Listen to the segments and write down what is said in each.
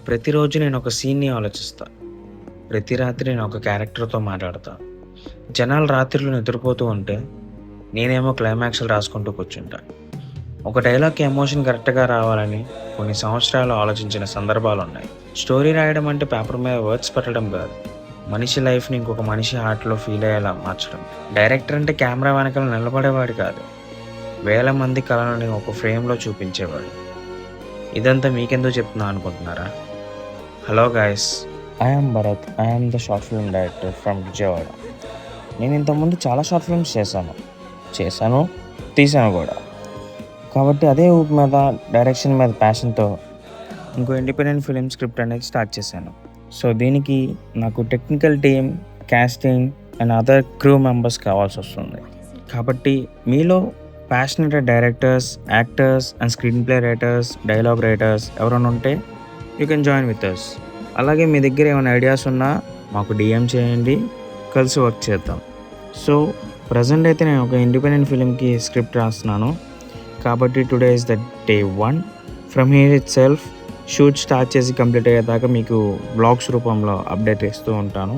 ప్రతిరోజు నేను ఒక సీన్‌ని ఆలోచిస్తా. ప్రతి రాత్రి నేను ఒక క్యారెక్టర్‌తో మాట్లాడతా. జనాలు రాత్రిళ్ళు నిద్రపోతూ ఉంటే, నేనేమో క్లైమాక్స్‌లు రాసుకుంటూ కూర్చుంటా. ఒక డైలాగ్‌కి ఎమోషన్ కరెక్ట్‌గా రావాలని కొన్ని సంవత్సరాలు ఆలోచించిన సందర్భాలున్నాయి. స్టోరీ రాయడం అంటే పేపర్ మీద వర్డ్స్ పెట్టడం కాదు. మనిషి లైఫ్‌ని ఇంకొక మనిషి హార్ట్‌లో ఫీల్ అయ్యేలా మార్చడం. డైరెక్టర్ అంటే కెమెరా వెనకాల నిలబడేవాడు కాదు. వేల మంది కళలని ఒక ఫ్రేమ్‌లో చూపించేవాడు. ఇదంతా మీకెందుకు చెప్తున్నా అనుకుంటున్నారా? Hello guys, I am Bharat. I am the short film director from Vijayawada. నేను ఇంతకుముందు చాలా షార్ట్ ఫిల్మ్స్ చేశాను, తీశాను కూడా. కాబట్టి అదే ఊపు మీద, డైరెక్షన్ మీద ప్యాషన్తో ఇంకో ఇండిపెండెంట్ ఫిలిం స్క్రిప్ట్ అనేది స్టార్ట్ చేశాను. సో దీనికి నాకు technical team, casting and other crew members కావాల్సి వస్తుంది. కాబట్టి మీలో passionate directors, actors and screenplay writers, dialogue writers ఎవరైనా ఉంటే you can join with us. అలాగే మీ దగ్గర ఏమైనా ఐడియాస్ ఉన్నా మాకు డిఎం చేయండి, కలిసి వర్క్ చేద్దాం. సో ప్రజెంట్ అయితే నేను ఒక ఇండిపెండెంట్ ఫిలింకి స్క్రిప్ట్ రాస్తున్నాను. కాబట్టి today is the day 1. From here it self shoot start చేసి కంప్లీట్ అయ్యేదాకా మీకు బ్లాగ్స్ రూపంలో అప్డేట్ ఇస్తూ ఉంటాను.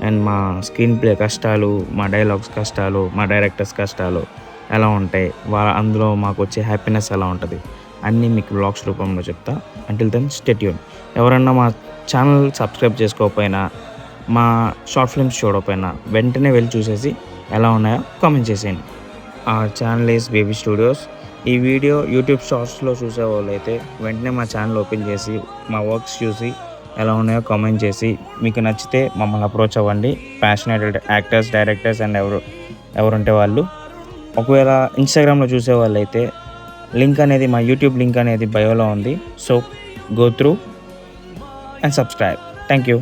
అండ్ మా స్క్రీన్ ప్లే కష్టాలు, మా డైలాగ్స్ కష్టాలు, మా డైరెక్టర్స్ కష్టాలు ఎలా ఉంటాయి, అందులో మాకు వచ్చే హ్యాపీనెస్ ఎలా ఉంటుంది అన్నీ మీకు బ్లాగ్స్ రూపంలో చెప్తా. Until then stay tune. ఎవరన్నా మా ఛానల్ సబ్స్క్రైబ్ చేసుకోకపోయినా, మా షార్ట్ ఫిల్మ్స్ చూడకపోయినా వెంటనే వెళ్ళి చూసేసి ఎలా ఉన్నాయో కామెంట్ చేసేయండి. ఆ ఛానల్ ఈస్ బేబీ స్టూడియోస్. ఈ వీడియో యూట్యూబ్ షార్ట్స్లో చూసేవాళ్ళు అయితే వెంటనే మా ఛానల్ ఓపెన్ చేసి మా వర్క్స్ చూసి ఎలా ఉన్నాయో కామెంట్ చేసి మీకు నచ్చితే మమ్మల్ని అప్రోచ్ అవ్వండి. ప్యాషనేటెడ్ యాక్టర్స్, డైరెక్టర్స్ అండ్ ఎవరుంటే వాళ్ళు. ఒకవేళ ఇన్స్టాగ్రామ్లో చూసేవాళ్ళు అయితే లింక్ అనేది, మా యూట్యూబ్ లింక్ అనేది బయోలో ఉంది. So go through and subscribe. Thank you.